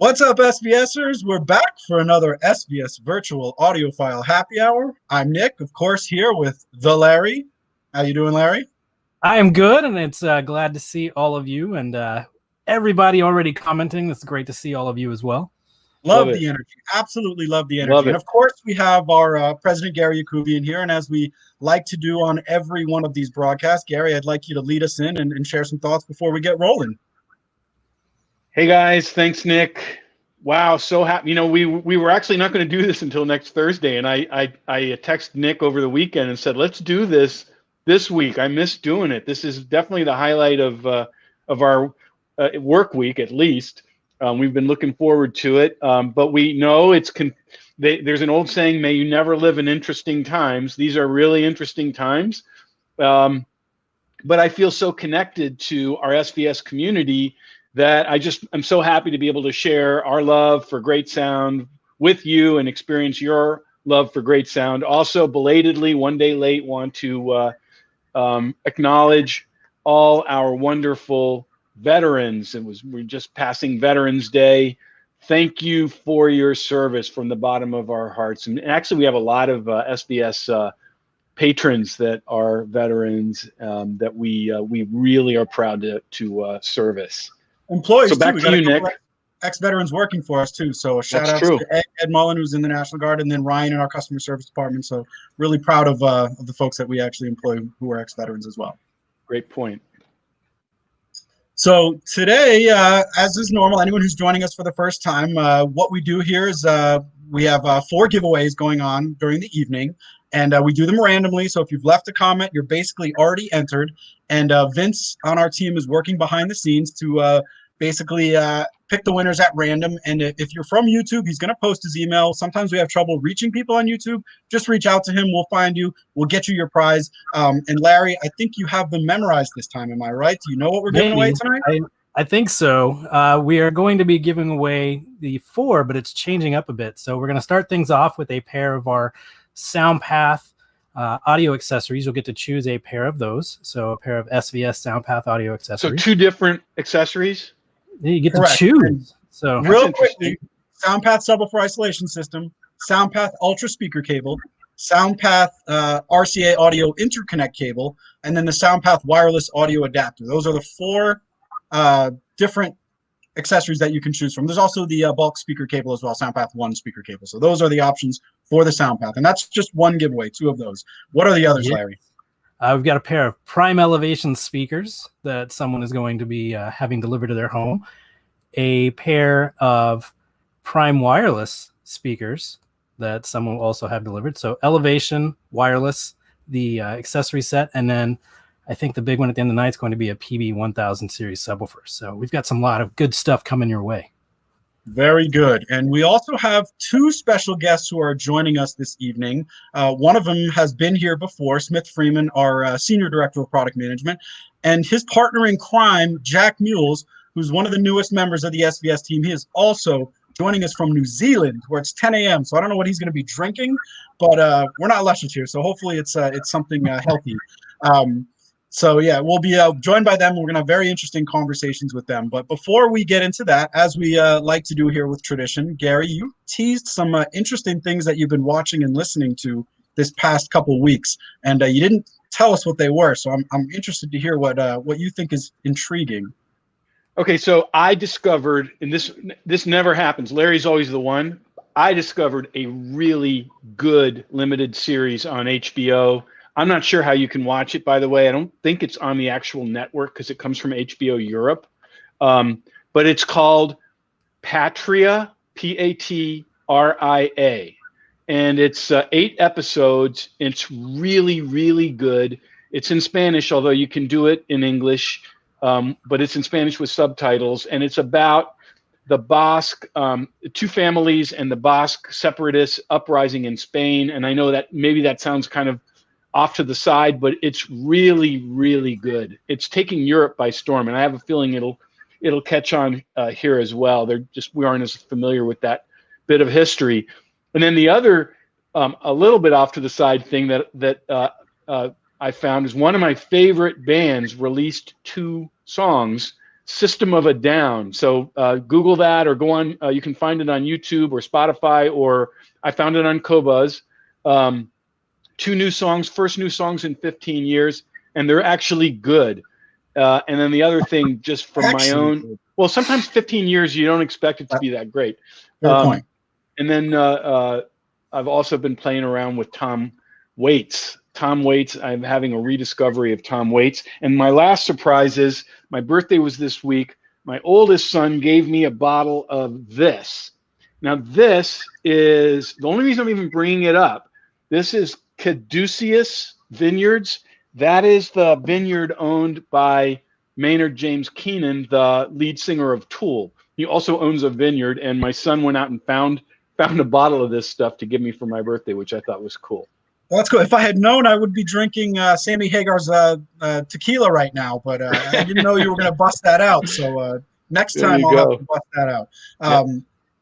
What's up, SVSers? We're back for another SVS Virtual Audiophile Happy Hour. I'm Nick, of course, here with the Larry. How you doing, Larry? I am good, and it's glad to see all of you and everybody already commenting. It's great to see all of you as well. Love the energy. Absolutely love the energy. And of course, we have our President Gary Yakubian here. And as we like to do on every one of these broadcasts, Gary, I'd like you to lead us in and share some thoughts before we get rolling. Hey guys, thanks Nick. Wow, so happy. You know, we were actually not going to do this until next Thursday, and I texted Nick over the weekend and said, let's do this week. I miss doing it. This is definitely the highlight of our work week, at least. We've been looking forward to it, but we know there's an old saying, may you never live in interesting times. These are really interesting times, but I feel so connected to our SVS community that I'm so happy to be able to share our love for great sound with you and experience your love for great sound. Also, belatedly, one day late, want to acknowledge all our wonderful veterans. We're just passing Veterans Day. Thank you for your service from the bottom of our hearts. And actually, we have a lot of SVS patrons that are veterans that we really are proud to service. Employees, so back too. to you, Nick. Ex-veterans working for us too. So a shout out to Ed Mullen, who's in the National Guard, and then Ryan in our customer service department. So really proud of the folks that we actually employ who are ex-veterans as well. Great point. So today, as is normal, anyone who's joining us for the first time, what we do here is we have 4 giveaways going on during the evening, and we do them randomly. So if you've left a comment, you're basically already entered. And Vince on our team is working behind the scenes to basically pick the winners at random. And if you're from YouTube, he's going to post his email. Sometimes we have trouble reaching people on YouTube. Just reach out to him. We'll find you. We'll get you your prize. And Larry, I think you have them memorized this time. Am I right? Do you know what we're giving away tonight? I think so. We are going to be giving away the 4, but it's changing up a bit. So we're going to start things off with a pair of our SoundPath audio accessories. You'll get to choose a pair of those. So a pair of SVS SoundPath audio accessories. So 2 different accessories? You get to choose. So real quickly, SoundPath subwoofer isolation system, SoundPath Ultra speaker cable, SoundPath RCA audio interconnect cable, and then the SoundPath wireless audio adapter. Those are the 4 different accessories that you can choose from. There's also the bulk speaker cable as well, SoundPath 1 speaker cable. So those are the options for the SoundPath, and that's just one giveaway, 2 of those. What are the others, Larry? We've got a pair of Prime Elevation speakers that someone is going to be having delivered to their home, a pair of Prime Wireless speakers that someone will also have delivered. So Elevation, Wireless, the accessory set, and then I think the big one at the end of the night is going to be a PB1000 series subwoofer. So we've got lot of good stuff coming your way. Very good. And we also have 2 special guests who are joining us this evening. One of them has been here before, Smith Freeman, our Senior Director of Product Management, and his partner in crime, Jack Mules, who's one of the newest members of the SVS team. He is also joining us from New Zealand, where it's 10 a.m. So I don't know what he's going to be drinking, but we're not luscious here. So hopefully it's something healthy. So yeah, we'll be joined by them. We're going to have very interesting conversations with them. But before we get into that, as we like to do here with tradition, Gary, you teased some interesting things that you've been watching and listening to this past couple weeks, and you didn't tell us what they were. So I'm interested to hear what you think is intriguing. Okay, so I discovered, and this never happens. Larry's always the one. I discovered a really good limited series on HBO. I'm not sure how you can watch it, by the way. I don't think it's on the actual network because it comes from HBO Europe. But it's called Patria, Patria. And it's 8 episodes. It's really, really good. It's in Spanish, although you can do it in English. But it's in Spanish with subtitles. And it's about the Basque, 2 families and the Basque separatist uprising in Spain. And I know that maybe that sounds kind of off to the side, but it's really, really good. It's taking Europe by storm, and I have a feeling it'll catch on here as well. We aren't as familiar with that bit of history. And then the other, a little bit off to the side thing that I found is one of my favorite bands released 2 songs System of a Down. So Google that, or go on. You can find it on YouTube or Spotify, or I found it on Qobuz. 2 new songs, first new songs in 15 years, and they're actually good. And then the other thing, just from my own, well, sometimes 15 years, you don't expect it to be that great. Fair point. And then I've also been playing around with Tom Waits. Tom Waits, I'm having a rediscovery of Tom Waits. And my last surprise is, my birthday was this week. My oldest son gave me a bottle of this. Now, this is, the only reason I'm even bringing it up, this is Caduceus Vineyards. That is the vineyard owned by Maynard James Keenan, the lead singer of Tool. He also owns a vineyard, and my son went out and found a bottle of this stuff to give me for my birthday, which I thought was cool. Well, that's cool. If I had known, I would be drinking Sammy Hagar's tequila right now, but I didn't know you were going to bust that out. So next time I'll have to bust that out.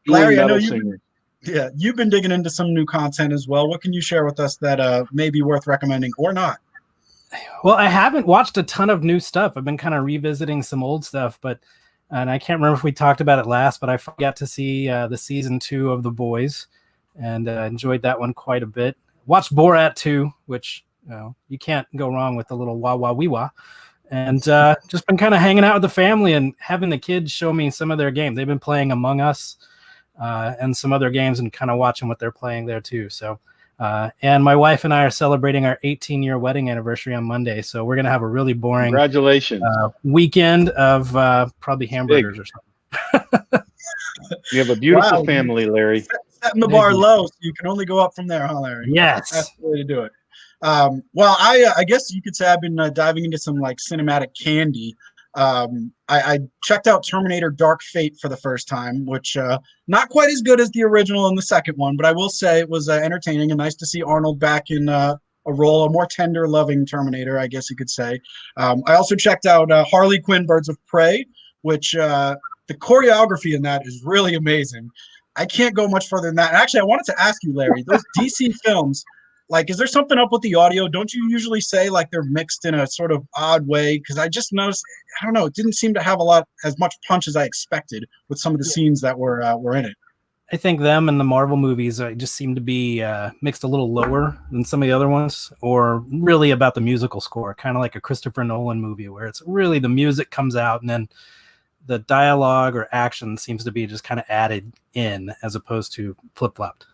Larry, I know you've been digging into some new content as well. What can you share with us that may be worth recommending or not? Well, I haven't watched a ton of new stuff. I've been kind of revisiting some old stuff, and I can't remember if we talked about it last, but I forgot to see the season 2 of The Boys, and enjoyed that one quite a bit. Watched Borat 2, which you can't go wrong with the little wah wah wee wah, and just been kind of hanging out with the family and having the kids show me some of their games. They've been playing Among Us and some other games, and kind of watching what they're playing there too. So, and my wife and I are celebrating our 18-year wedding anniversary on Monday, so we're gonna have a really boring congratulations weekend of probably hamburgers or something. You have a beautiful family, Larry. Setting the bar low, so you can only go up from there, huh, Larry? Yes, that's the way to do it. Well, I guess you could say I've been diving into some like cinematic candy. I checked out Terminator Dark Fate for the first time, which not quite as good as the original and the second one, but I will say it was entertaining and nice to see Arnold back in a role, a more tender, loving Terminator, I guess you could say. I also checked out Harley Quinn Birds of Prey, which the choreography in that is really amazing. I can't go much further than that. And actually, I wanted to ask you, Larry, those DC films, like, is there something up with the audio? Don't you usually say like they're mixed in a sort of odd way? Because I just noticed, I don't know, it didn't seem to have as much punch as I expected with some of the scenes that were in it. I think them and the Marvel movies just seem to be mixed a little lower than some of the other ones, or really about the musical score, kind of like a Christopher Nolan movie where it's really the music comes out and then the dialogue or action seems to be just kind of added in as opposed to flip-flopped.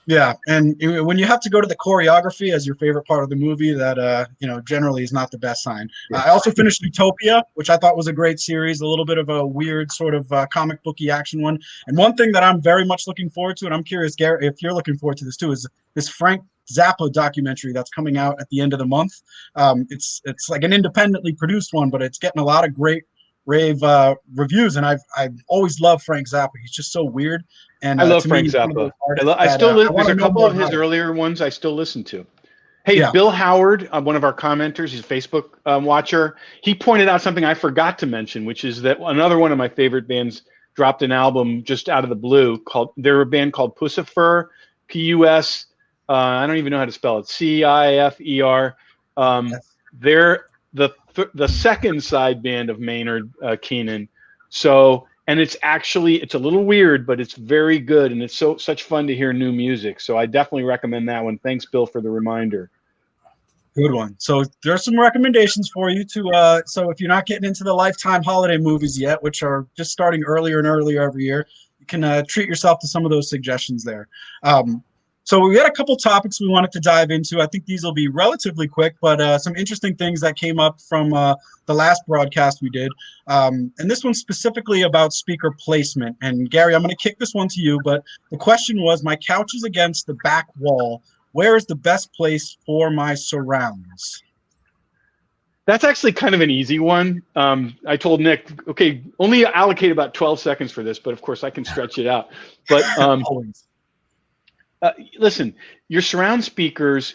Yeah, and when you have to go to the choreography as your favorite part of the movie, that generally is not the best sign. Yeah. I also finished Utopia, which I thought was a great series, a little bit of a weird sort of comic booky action one. And one thing that I'm very much looking forward to, and I'm curious, Garrett, if you're looking forward to this too, is this Frank Zappa documentary that's coming out at the end of the month. It's like an independently produced one, but it's getting a lot of great rave reviews, and I've always loved Frank Zappa. He's just so weird. And I love Frank Zappa. There's a couple of his earlier ones I still listen to. Hey, yeah. Bill Howard, one of our commenters, he's a Facebook watcher. He pointed out something I forgot to mention, which is that another one of my favorite bands dropped an album just out of the blue they're a band called Pussifer, P-U-S. I don't even know how to spell it. C-I-F-E-R. They're the second side band of Maynard Keenan. So. And it's a little weird, but it's very good, and it's such fun to hear new music. So I definitely recommend that one. Thanks, Bill, for the reminder. Good one. So there's some recommendations for you to. So if you're not getting into the Lifetime holiday movies yet, which are just starting earlier and earlier every year, you can treat yourself to some of those suggestions there. So we had a couple topics we wanted to dive into. I think these will be relatively quick, but some interesting things that came up from the last broadcast we did. And this one's specifically about speaker placement. And Gary, I'm going to kick this one to you, but the question was, my couch is against the back wall. Where is the best place for my surrounds? That's actually kind of an easy one. I told Nick, okay, only allocate about 12 seconds for this, but of course I can stretch it out. But listen, your surround speakers,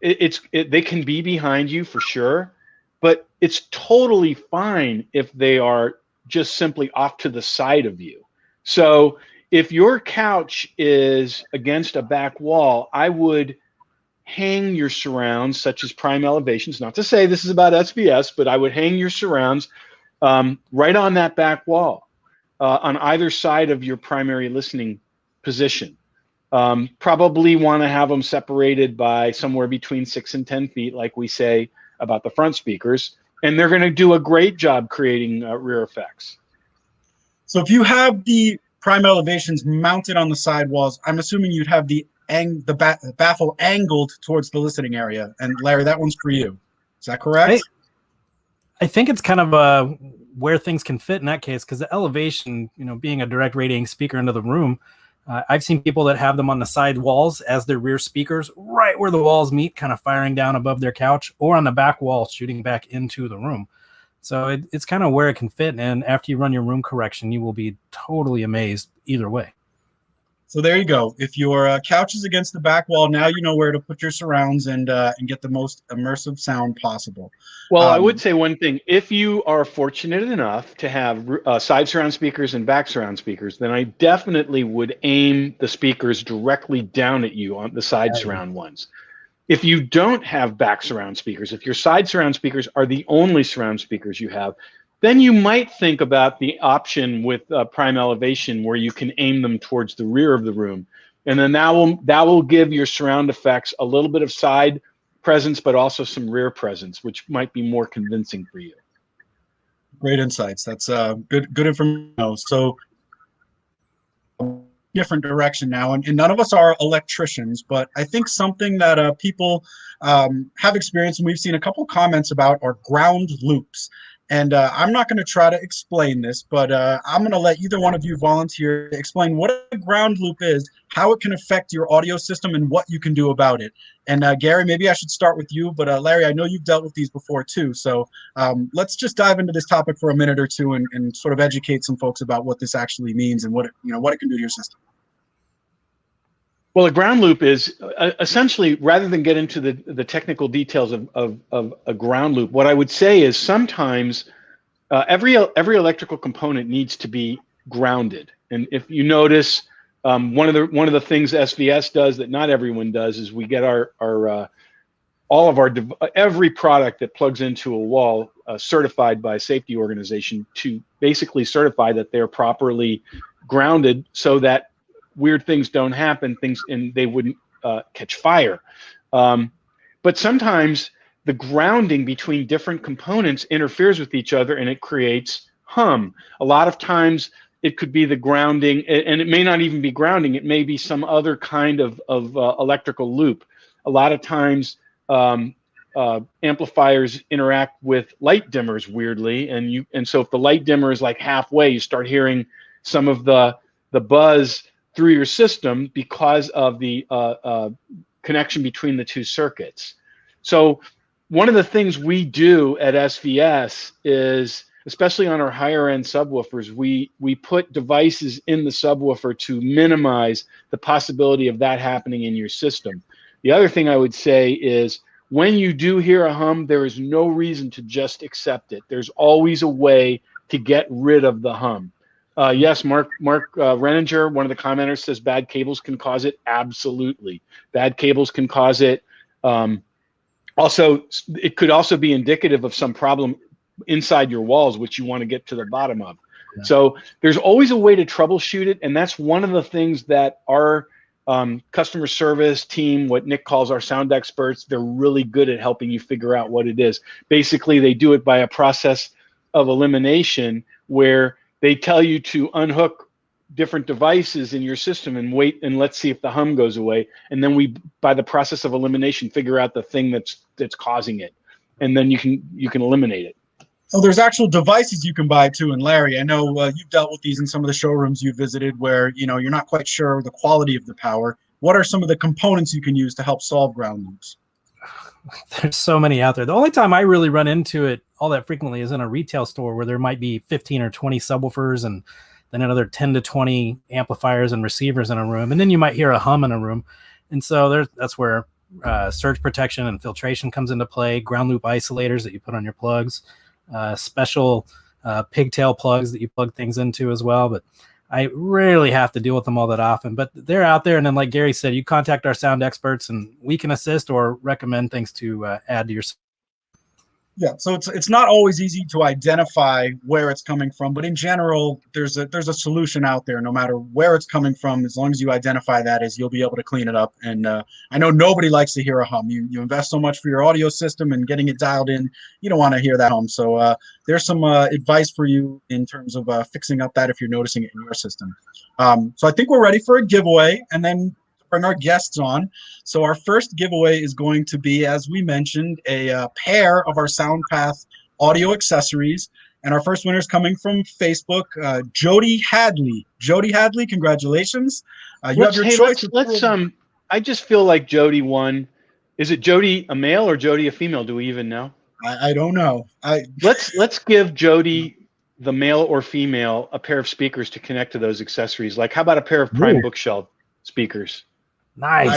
they can be behind you for sure, but it's totally fine if they are just simply off to the side of you. So if your couch is against a back wall, I would hang your surrounds, such as prime elevations. Not to say this is about SVS, but I would hang your surrounds right on that back wall, on either side of your primary listening position. Probably want to have them separated by somewhere between 6 and 10 feet, like we say about the front speakers, and they're going to do a great job creating rear effects. So if you have the prime elevations mounted on the side walls, I'm assuming you'd have the baffle angled towards the listening area. And Larry, that one's for you. Is that correct? I think it's kind of where things can fit in that case, because the elevation, being a direct radiating speaker into the room, I've seen people that have them on the side walls as their rear speakers, right where the walls meet, kind of firing down above their couch, or on the back wall shooting back into the room. So it's kind of where it can fit. And after you run your room correction, you will be totally amazed either way. So there you go. If your couch is against the back wall, now you know where to put your surrounds and get the most immersive sound possible. Well, I would say one thing. If you are fortunate enough to have side surround speakers and back surround speakers, then I definitely would aim the speakers directly down at you on the side surround ones. If you don't have back surround speakers, if your side surround speakers are the only surround speakers you have, then you might think about the option with prime elevation where you can aim them towards the rear of the room. And then that will give your surround effects a little bit of side presence, but also some rear presence, which might be more convincing for you. Great insights. That's good information. So different direction now, and none of us are electricians, but I think something that people have experienced, and we've seen a couple comments about, are ground loops. And I'm not going to try to explain this, but I'm going to let either one of you volunteer to explain what a ground loop is, how it can affect your audio system, and what you can do about it. And Gary, maybe I should start with you, but Larry, I know you've dealt with these before too. So let's just dive into this topic for a minute or two and sort of educate some folks about what this actually means and what it can do to your system. Well, a ground loop is essentially, rather than get into the technical details of a ground loop, what I would say is sometimes every electrical component needs to be grounded. And if you notice, one of the things SVS does that not everyone does is we get every product that plugs into a wall certified by a safety organization to basically certify that they're properly grounded so that weird things don't happen, and they wouldn't catch fire. But sometimes the grounding between different components interferes with each other and it creates hum. A lot of times it could be the grounding, and it may not even be grounding, it may be some other kind of electrical loop. A lot of times amplifiers interact with light dimmers weirdly, and so if the light dimmer is like halfway, you start hearing some of the buzz through your system because of the connection between the two circuits. So one of the things we do at SVS is, especially on our higher end subwoofers, we put devices in the subwoofer to minimize the possibility of that happening in your system. The other thing I would say is, when you do hear a hum, there is no reason to just accept it. There's always a way to get rid of the hum. Yes, Mark Renninger, one of the commenters, says bad cables can cause it. Absolutely. Bad cables can cause it. Also, it could also be indicative of some problem inside your walls, which you want to get to the bottom of. Yeah. So there's always a way to troubleshoot it. And that's one of the things that our customer service team, what Nick calls our sound experts, they're really good at helping you figure out what it is. Basically, they do it by a process of elimination where they tell you to unhook different devices in your system and wait and let's see if the hum goes away. And then we, by the process of elimination, figure out the thing that's causing it. And then you can eliminate it. So there's actual devices you can buy too. And Larry, I know you've dealt with these in some of the showrooms you visited where you're not quite sure the quality of the power. What are some of the components you can use to help solve ground loops? There's so many out there. The only time I really run into it all that frequently is in a retail store where there might be 15 or 20 subwoofers and then another 10 to 20 amplifiers and receivers in a room. And then you might hear a hum in a room. And so that's where surge protection and filtration comes into play, ground loop isolators that you put on your plugs, special pigtail plugs that you plug things into as well. But I rarely have to deal with them all that often, but they're out there. And then, like Gary said, you contact our sound experts and we can assist or recommend things to add to your. Yeah, so it's not always easy to identify where it's coming from, but in general, there's a solution out there. No matter where it's coming from, as long as you identify that, is you'll be able to clean it up. And I know nobody likes to hear a hum. You invest so much for your audio system and getting it dialed in, you don't want to hear that hum. So there's some advice for you in terms of fixing up that if you're noticing it in your system. So I think we're ready for a giveaway, and then bring our guests on. So our first giveaway is going to be, as we mentioned, a pair of our SoundPath audio accessories. And our first winner is coming from Facebook, Jody Hadley. Jody Hadley, congratulations. You have your choice. Let's I just feel like Jody won. Is it Jody a male or Jody a female? Do we even know? I don't know. Let's give Jody, the male or female, a pair of speakers to connect to those accessories. Like, how about a pair of Prime Bookshelf speakers? Nice.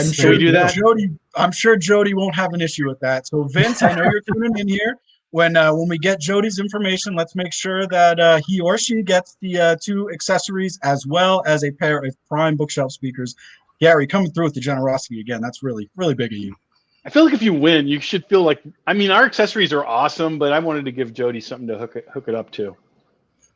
I'm sure Jody won't have an issue with that. So Vince, I know you're tuning in here. When we get Jody's information, let's make sure that he or she gets the 2 accessories as well as a pair of Prime Bookshelf speakers. Gary, coming through with the generosity again. That's really, really big of you. I feel like if you win, you should feel like, I mean, our accessories are awesome, but I wanted to give Jody something to hook it up to.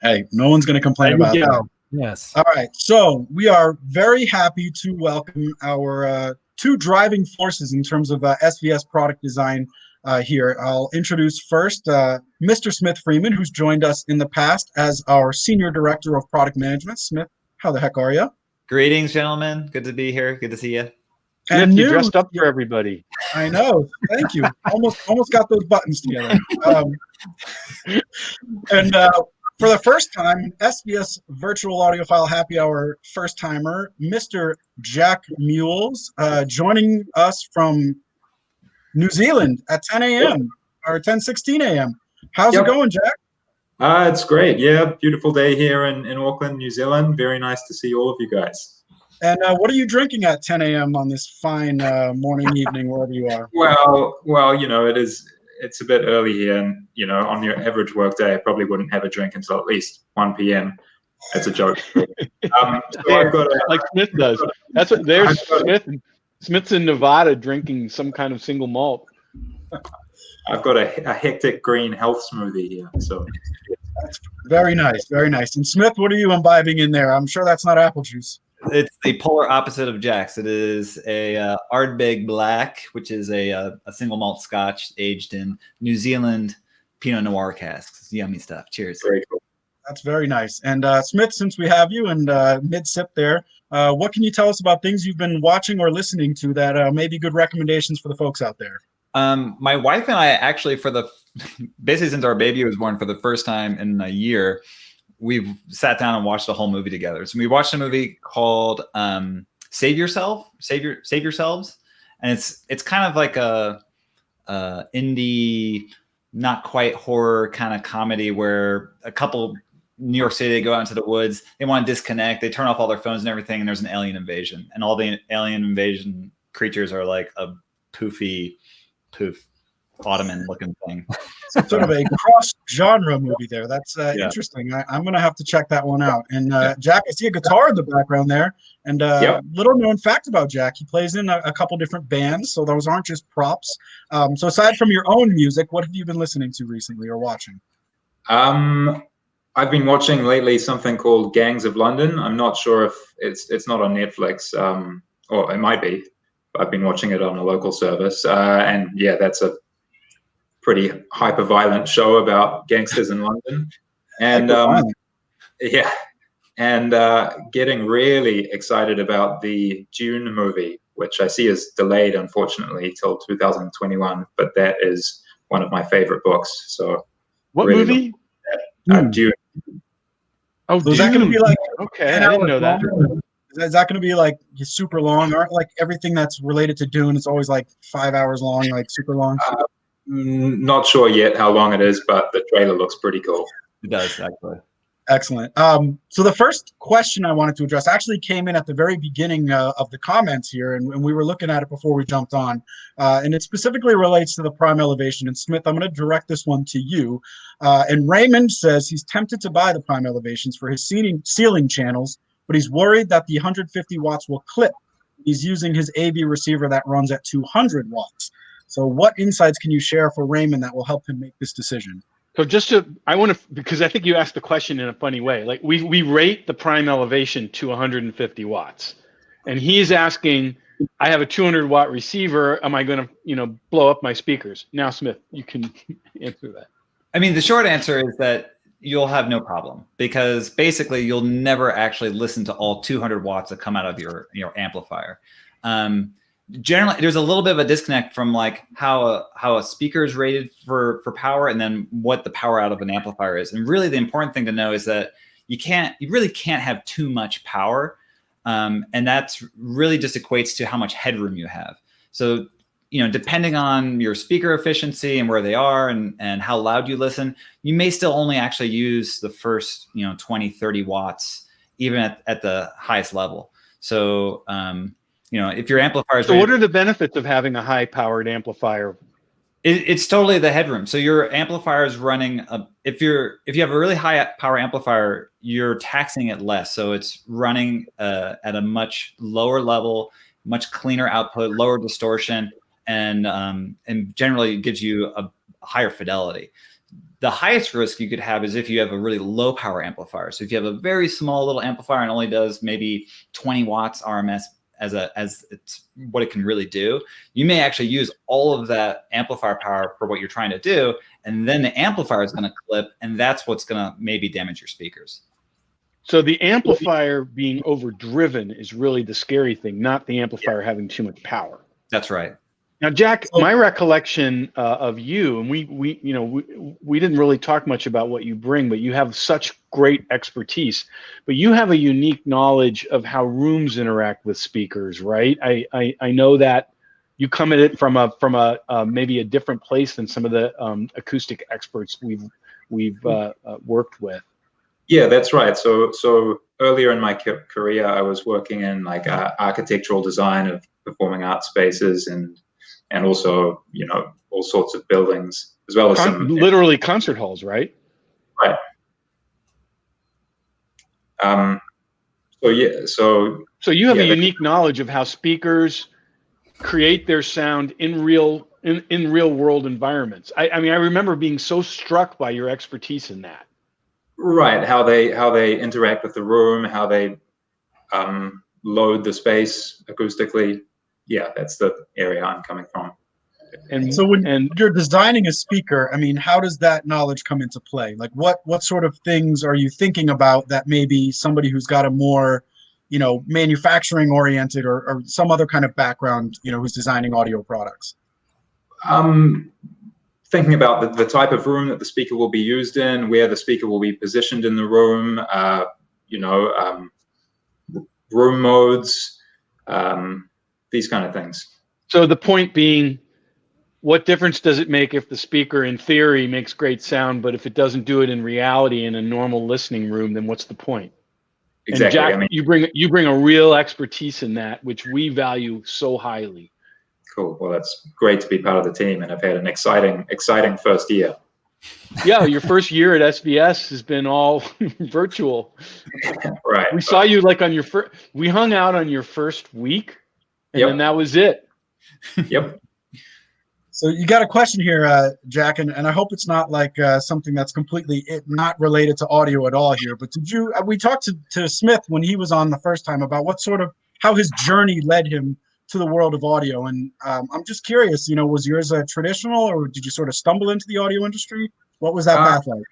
Hey, no one's going to complain about that. Yes. All right. So we are very happy to welcome our 2 driving forces in terms of SVS product design here. I'll introduce first Mr. Smith Freeman, who's joined us in the past as our Senior Director of Product Management. Smith, how the heck are you? Greetings, gentlemen. Good to be here. Good to see you. And you dressed up for everybody. I know. Thank you. Almost got those buttons together. For the first time, SVS Virtual Audiophile Happy Hour first timer, Mr. Jack Mules, joining us from New Zealand at 10 a.m. or 10:16 a.m. How's it going, Jack? It's great. Yeah, beautiful day here in Auckland, New Zealand. Very nice to see all of you guys. And what are you drinking at 10 a.m. on this fine morning, evening, wherever you are? Well, you know, it's a bit early here, and you know, on your average work day, I probably wouldn't have a drink until at least 1 p.m. That's a joke. So I've got like Smith does. That's what there's Smith. Smith's in Nevada drinking some kind of single malt. I've got a hectic green health smoothie here. So that's very nice, very nice. And Smith, what are you imbibing in there? I'm sure that's not apple juice. It's the polar opposite of Jack's. It is a Ardbeg Black, which is a single malt Scotch aged in New Zealand Pinot Noir casks. It's yummy stuff. Cheers. Very cool. That's very nice. And Smith, since we have you and mid-sip there, what can you tell us about things you've been watching or listening to that may be good recommendations for the folks out there? My wife and I actually, basically since our baby was born, for the first time in a year, we've sat down and watched a whole movie together. So we watched a movie called Save Yourselves, and it's kind of like a indie, not quite horror kind of comedy where a couple New York City, they go out into the woods, they want to disconnect, they turn off all their phones and everything, and there's an alien invasion, and all the alien invasion creatures are like a poof Ottoman looking thing. Sort of a cross-genre movie there. That's interesting. I'm going to have to check that one out. And Jack, I see a guitar in the background there. And little known fact about Jack, he plays in a couple different bands, so those aren't just props. So aside from your own music, what have you been listening to recently or watching? I've been watching lately something called Gangs of London. I'm not sure if it's not on Netflix, or it might be. I've been watching it on a local service, and yeah, that's a pretty hyper-violent show about gangsters in London, and getting really excited about the Dune movie, which I see is delayed, unfortunately, till 2021. But that is one of my favorite books. So, what movie? Dune. Oh, so is that going to be like? Okay, I didn't know that. Is that going to be like super long? Aren't like everything that's related to Dune? It's always like 5 hours long, like super long. Not sure yet how long it is, but the trailer looks pretty cool. It does, actually. Excellent. So the first question I wanted to address actually came in at the very beginning of the comments here, and we were looking at it before we jumped on. And it specifically relates to the Prime Elevation. And Smith, I'm going to direct this one to you. And Raymond says he's tempted to buy the Prime Elevations for his ceiling channels, but he's worried that the 150 watts will clip. He's using his AV receiver that runs at 200 watts. So what insights can you share for Raymond that will help him make this decision? So because I think you asked the question in a funny way. Like we rate the prime elevation to 150 watts, and he's asking, I have a 200 watt receiver. Am I going to, blow up my speakers? Now, Smith, you can answer that. I mean, the short answer is that you'll have no problem, because basically you'll never actually listen to all 200 watts that come out of your amplifier. Generally, there's a little bit of a disconnect from like how a speaker is rated for power, and then what the power out of an amplifier is. And really, the important thing to know is that you really can't have too much power, and that's really just equates to how much headroom you have. So, depending on your speaker efficiency and where they are and how loud you listen, you may still only actually use the first 20, 30 watts, even at the highest level. So if your amplifier is so what are the benefits of having a high powered amplifier? It's totally the headroom. So your amplifier is running if you have a really high power amplifier, you're taxing it less. So it's running at a much lower level, much cleaner output, lower distortion, and generally gives you a higher fidelity. The highest risk you could have is if you have a really low power amplifier. So if you have a very small little amplifier and only does maybe 20 watts RMS as it's what it can really do, you may actually use all of that amplifier power for what you're trying to do, and then the amplifier is going to clip, and that's what's going to maybe damage your speakers. So the amplifier being overdriven is really the scary thing, not the amplifier having too much power. That's right. Now, Jack, my recollection of you, and we didn't really talk much about what you bring, but you have such great expertise. But you have a unique knowledge of how rooms interact with speakers, right? I know that you come at it from a maybe a different place than some of the acoustic experts we've worked with. Yeah, that's right. So earlier in my career, I was working in like architectural design of performing arts spaces and also, all sorts of buildings, as well as literally concert halls, right? Right. So you have a unique knowledge of how speakers create their sound in real world environments. I mean, I remember being so struck by your expertise in that. Right. How they interact with the room, how they load the space acoustically. Yeah, that's the area I'm coming from. And so when you're designing a speaker, I mean, how does that knowledge come into play? Like what sort of things are you thinking about that maybe somebody who's got a more, manufacturing oriented or some other kind of background, who's designing audio products? Thinking about the type of room that the speaker will be used in, where the speaker will be positioned in the room, room modes, these kind of things. So the point being, what difference does it make if the speaker in theory makes great sound, but if it doesn't do it in reality in a normal listening room, then what's the point? Exactly. And Jack, you bring a real expertise in that, which we value so highly. Cool. Well, that's great to be part of the team, and I've had an exciting first year. Yeah, your first year at SVS has been all virtual. Right. We saw you like on your first. We hung out on your first week, and then that was it. Yep. So you got a question here, Jack, and I hope it's not like something that's completely not related to audio at all here. But we talked to Smith when he was on the first time about how his journey led him to the world of audio, and I'm just curious, was yours traditional, or did you sort of stumble into the audio industry? What was that path like?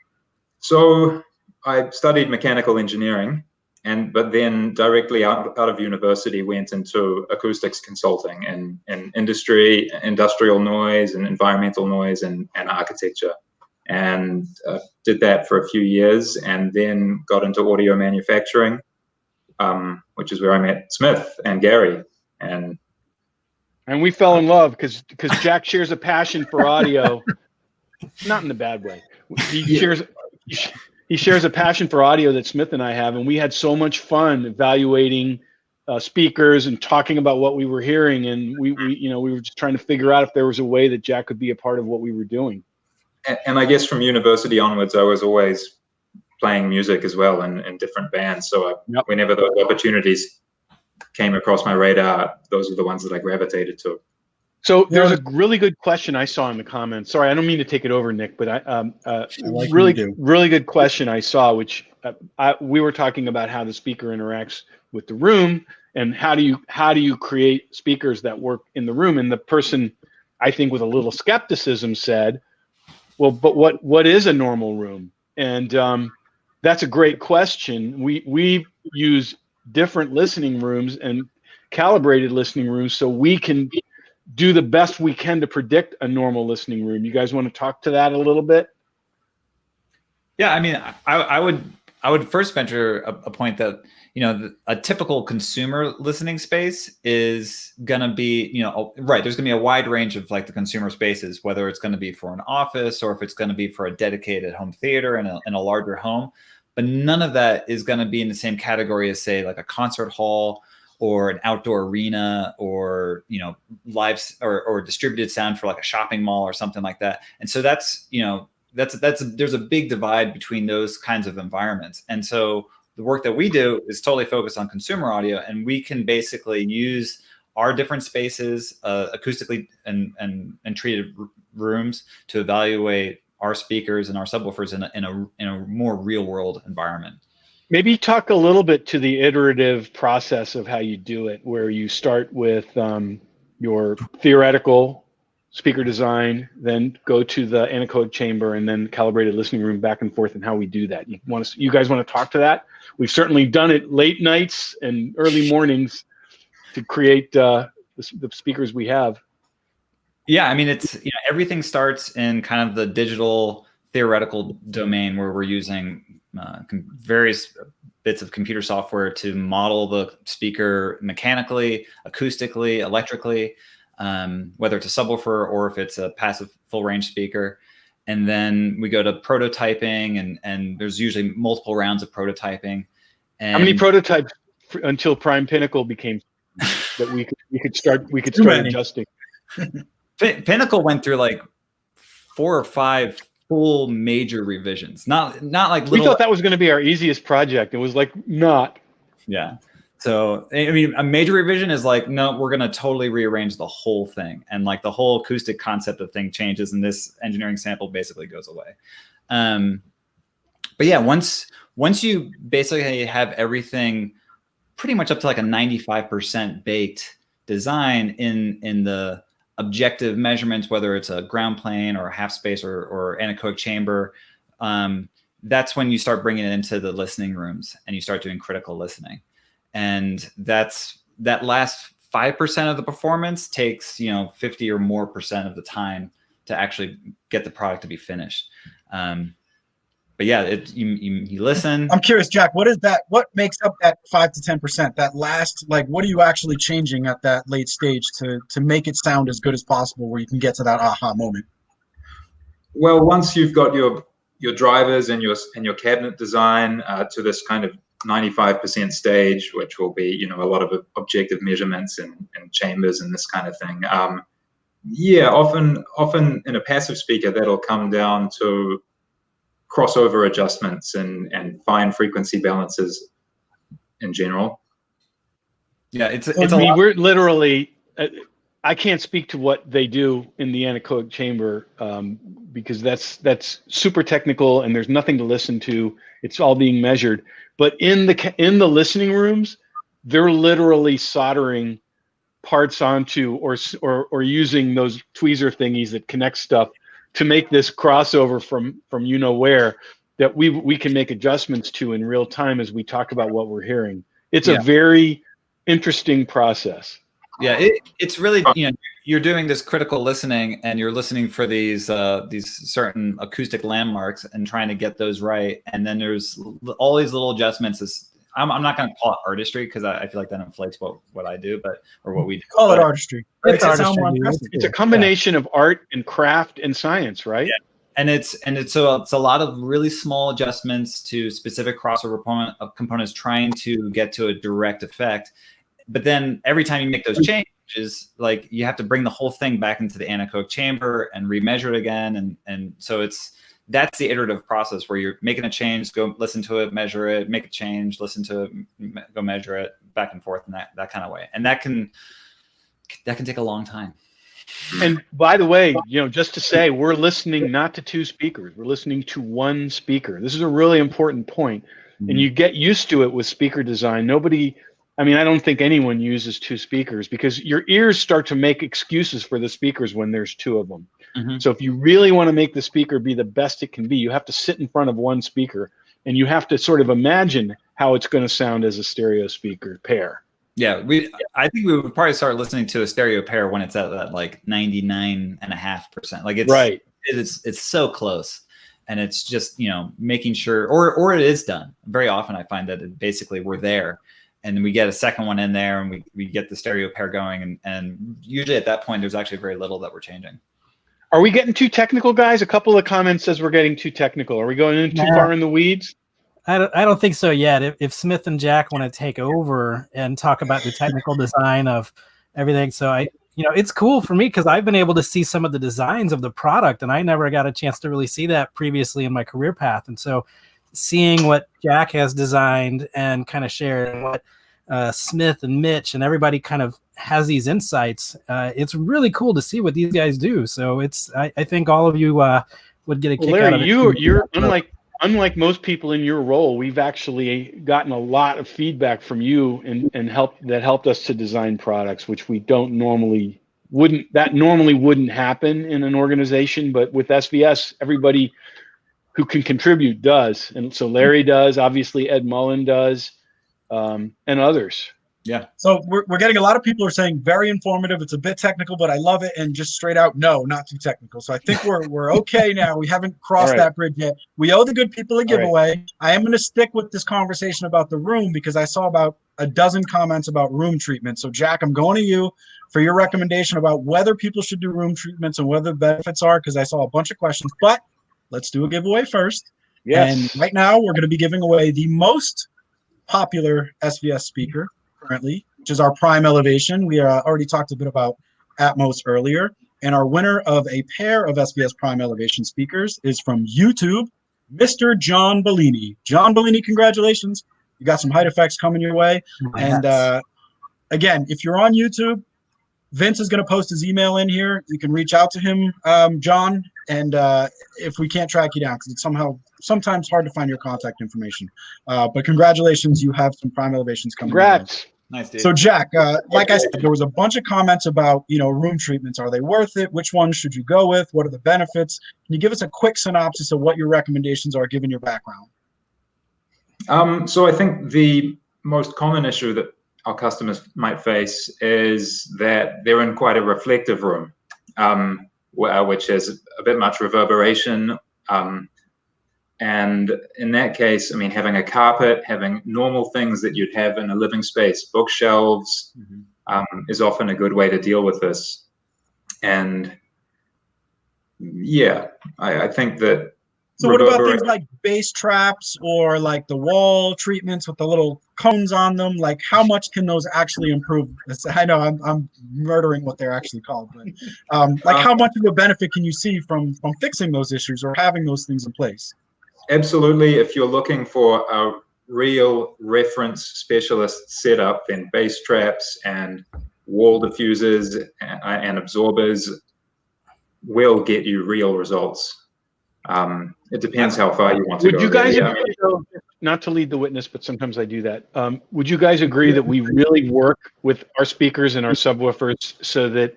So I studied mechanical engineering, but then directly out of university went into acoustics consulting and industry, industrial noise and environmental noise and architecture, and did that for a few years, and then got into audio manufacturing, which is where I met Smith and Gary, and we fell in love because Jack shares a passion for audio, not in a bad way. He shares a passion for audio that Smith and I have, and we had so much fun evaluating speakers and talking about what we were hearing, and we were just trying to figure out if there was a way that Jack could be a part of what we were doing. And I guess from university onwards, I was always playing music as well in different bands. So whenever those opportunities came across my radar, those are the ones that I gravitated to. So there's a really good question I saw in the comments. Sorry, I don't mean to take it over, Nick, but like really good question I saw, which we were talking about how the speaker interacts with the room and how do you create speakers that work in the room. And the person, I think, with a little skepticism said, "Well, but what is a normal room?" And that's a great question. We use different listening rooms and calibrated listening rooms so we can do the best we can to predict a normal listening room. You guys want to talk to that a little bit? Yeah, I mean, I would first venture a point that, you know, a typical consumer listening space is going to be, you know, right, there's going to be a wide range of like the consumer spaces, whether it's going to be for an office or if it's going to be for a dedicated home theater in a larger home. But none of that is going to be in the same category as, say, like a concert hall or an outdoor arena or, you know, live or distributed sound for like a shopping mall or something like that. And so that's, you know, there's a big divide between those kinds of environments. And so the work that we do is totally focused on consumer audio, and we can basically use our different spaces, acoustically and treated rooms, to evaluate our speakers and our subwoofers in a more real world environment. Maybe talk a little bit to the iterative process of how you do it, where you start with your theoretical speaker design, then go to the anechoic chamber, and then calibrated listening room, back and forth, and how we do that. You guys want to talk to that? We've certainly done it late nights and early mornings to create the speakers we have. Yeah, I mean, it's, you know, everything starts in kind of the digital theoretical domain where we're using various bits of computer software to model the speaker mechanically, acoustically, electrically, whether it's a subwoofer or if it's a passive full range speaker. And then we go to prototyping, and there's usually multiple rounds of prototyping. And how many prototypes until Prime Pinnacle became that we could start adjusting? Pinnacle went through like 4 or 5 full major revisions, not like little. We thought that was going to be our easiest project. It was like not. Yeah. So, I mean, a major revision is like, no, we're going to totally rearrange the whole thing. And like the whole acoustic concept of thing changes, and this engineering sample basically goes away. But yeah, once you basically have everything pretty much up to like a 95% baked design in the objective measurements, whether it's a ground plane or a half space or anechoic chamber, that's when you start bringing it into the listening rooms and you start doing critical listening. And that last 5% of the performance takes, you know, 50 or more percent of the time to actually get the product to be finished. But yeah, you listen. I'm curious, Jack, what is that? What makes up that 5 to 10%? That last, like, what are you actually changing at that late stage to make it sound as good as possible, where you can get to that aha moment? Well, once you've got your drivers and your cabinet design to this kind of 95% stage, which will be, you know, a lot of objective measurements and chambers and this kind of thing. Yeah, often in a passive speaker, that'll come down to crossover adjustments and fine frequency balances in general. Yeah, it's I mean, we're literally, I can't speak to what they do in the anechoic chamber because that's super technical and there's nothing to listen to. It's all being measured. But in the listening rooms, they're literally soldering parts onto or using those tweezer thingies that connect stuff to make this crossover from you know where that we can make adjustments to in real time as we talk about what we're hearing. It's a very interesting process. Yeah, it's really, you know, you're doing this critical listening and you're listening for these certain acoustic landmarks and trying to get those right. And then there's all these little adjustments. I'm not going to call it artistry because I feel like that inflates what I do, or what we do. Call it artistry. It's a combination of art and craft and science, right? Yeah. And it's a lot of really small adjustments to specific crossover components trying to get to a direct effect. But then every time you make those changes, like you have to bring the whole thing back into the anechoic chamber and remeasure it again. And so that's the iterative process where you're making a change, go listen to it, measure it, make a change, listen to it, go measure it, back and forth in that kind of way. And that can take a long time. And by the way, just to say, we're listening not to two speakers. We're listening to one speaker. This is a really important point. And you get used to it with speaker design. I don't think anyone uses two speakers because your ears start to make excuses for the speakers when there's two of them. So if you really want to make the speaker be the best it can be, you have to sit in front of one speaker and you have to sort of imagine how it's going to sound as a stereo speaker pair. Yeah, I think we would probably start listening to a stereo pair when it's at that like 99.5%. Like it's so close, and it's just making sure, or it is done. Very often I find that basically we're there, and we get a second one in there, and we get the stereo pair going, and usually at that point there's actually very little that we're changing. Are we getting too technical, guys? A couple of comments says we're getting too technical. Are we going in too far in the weeds? I don't think so yet. If Smith and Jack want to take over and talk about the technical design of everything, so it's cool for me because I've been able to see some of the designs of the product, and I never got a chance to really see that previously in my career path. And so, seeing what Jack has designed and kind of shared, and what Smith and Mitch and everybody kind of has these insights, it's really cool to see what these guys do. So I think all of you would get a kick out of it. You're unlike most people in your role, we've actually gotten a lot of feedback from you and helped us to design products, which we normally wouldn't happen in an organization. But with SVS, everybody who can contribute does. And so Larry does, obviously Ed Mullen does, and others. Yeah. So we're getting a lot of people are saying very informative. It's a bit technical, but I love it. And just straight out, no, not too technical. So I think we're okay now. We haven't crossed that bridge yet. We owe the good people a giveaway. Right. I am going to stick with this conversation about the room because I saw about a dozen comments about room treatment. So Jack, I'm going to you for your recommendation about whether people should do room treatments and whether the benefits are, because I saw a bunch of questions, but let's do a giveaway first. Yes. And right now we're going to be giving away the most popular SVS speaker currently, which is our Prime Elevation. We already talked a bit about Atmos earlier, and our winner of a pair of SVS Prime Elevation speakers is from YouTube, Mr. John Bellini. John Bellini, congratulations. You got some height effects coming your way. And again, if you're on YouTube, Vince is going to post his email in here. You can reach out to him, John, and if we can't track you down, because it's sometimes hard to find your contact information. But congratulations, you have some Prime Elevations coming. Congrats. Nice, dude. So Jack, like I said, there was a bunch of comments about, room treatments. Are they worth it? Which ones should you go with? What are the benefits? Can you give us a quick synopsis of what your recommendations are, given your background? So I think the most common issue that our customers might face is that they're in quite a reflective room, which has a bit much reverberation. And in that case, having a carpet, having normal things that you'd have in a living space, bookshelves, is often a good way to deal with this. And yeah, I think that. So what about things like bass traps or like the wall treatments with the little cones on them? Like how much can those actually improve? I know I'm murdering what they're actually called, but how much of a benefit can you see from fixing those issues or having those things in place? Absolutely. If you're looking for a real reference specialist setup, then bass traps and wall diffusers and absorbers will get you real results. It depends how far you want to go. Would you guys agree, not to lead the witness, but sometimes I do that. Would you guys agree that we really work with our speakers and our subwoofers so that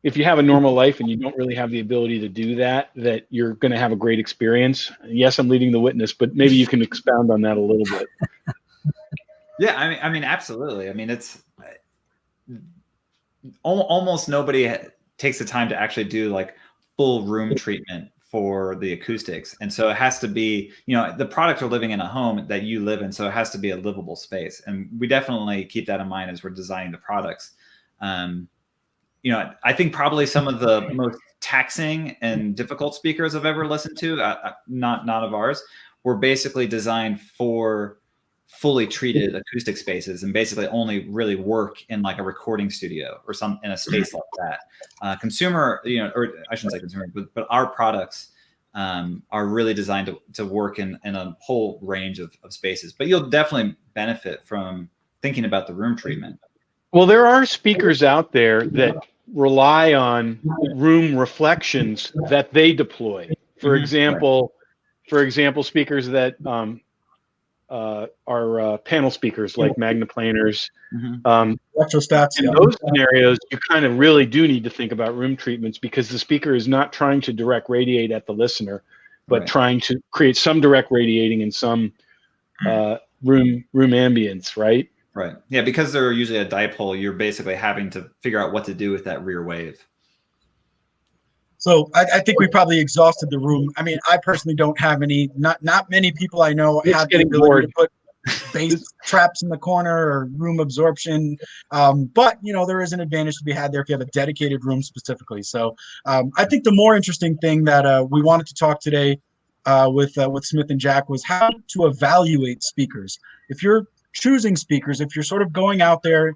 if you have a normal life and you don't really have the ability to do that, that you're going to have a great experience? Yes, I'm leading the witness, but maybe you can expound on that a little bit. Yeah, I mean, absolutely. It's almost nobody takes the time to actually do like full room treatment for the acoustics. And so it has to be, the products are living in a home that you live in. So it has to be a livable space. And we definitely keep that in mind as we're designing the products. I think probably some of the most taxing and difficult speakers I've ever listened to, not of ours, were basically designed for fully treated acoustic spaces and basically only really work in like a recording studio or in a space like that. Consumer, or I shouldn't say consumer, but our products are really designed to work in a whole range of spaces. But you'll definitely benefit from thinking about the room treatment. Well, there are speakers out there that rely on room reflections that they deploy. For example, speakers that are panel speakers like magnaplaners. Electrostats. In those scenarios, you kind of really do need to think about room treatments, because the speaker is not trying to direct radiate at the listener, but trying to create some direct radiating and some room ambience, right? Right. Yeah, because they're usually a dipole, you're basically having to figure out what to do with that rear wave. So I think we probably exhausted the room. I mean, I personally don't have any. Not many people I know have the ability to put bass traps in the corner or room absorption. But there is an advantage to be had there if you have a dedicated room specifically. So I think the more interesting thing that we wanted to talk today with Smith and Jack was how to evaluate speakers. If you're choosing speakers, if you're sort of going out there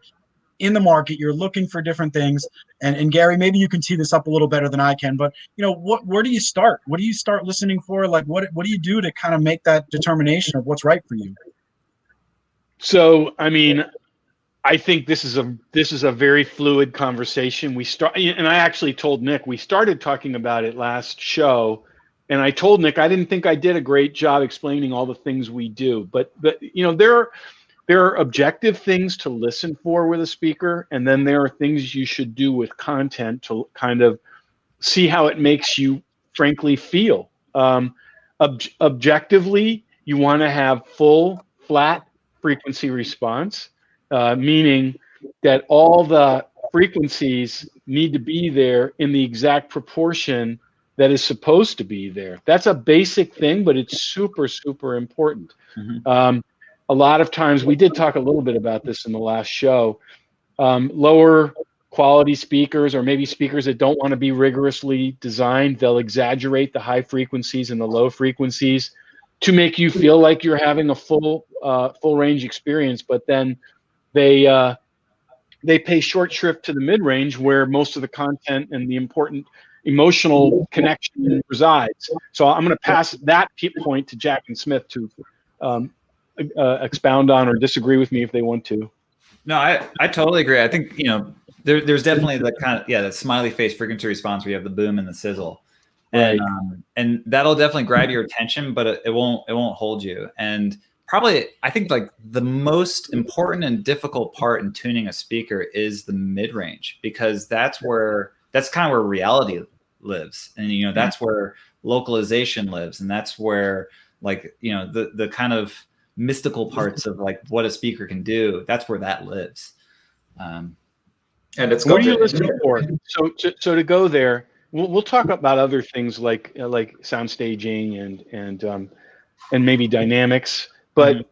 in the market, you're looking for different things. And Gary, maybe you can tee this up a little better than I can, but where do you start? What do you start listening for? Like what do you do to kind of make that determination of what's right for you? So, I mean, I think this is a very fluid conversation. And I actually told Nick, we started talking about it last show, and I told Nick I didn't think I did a great job explaining all the things we do, but there are objective things to listen for with a speaker, and then there are things you should do with content to kind of see how it makes you frankly feel. Objectively, you want to have full flat frequency response, meaning that all the frequencies need to be there in the exact proportion that is supposed to be there. That's a basic thing, but it's super, super important. A lot of times, we did talk a little bit about this in the last show, lower quality speakers, or maybe speakers that don't want to be rigorously designed, they'll exaggerate the high frequencies and the low frequencies to make you feel like you're having a full range experience, but then they pay short shrift to the mid range where most of the content and the important emotional connection resides. So I'm going to pass that point to Jack and Smith to expound on or disagree with me if they want to. No, I totally agree. I think there's definitely the kind of the smiley face frequency response where you have the boom and the sizzle. Right. And that'll definitely grab your attention, but it won't hold you. And probably, I think like the most important and difficult part in tuning a speaker is the mid range, because that's kind of where reality lives, and that's where localization lives, and that's where the kind of mystical parts of like what a speaker can do. That's where that lives. And it's what do you listen for? So to go there. We'll talk about other things like sound staging and maybe dynamics. But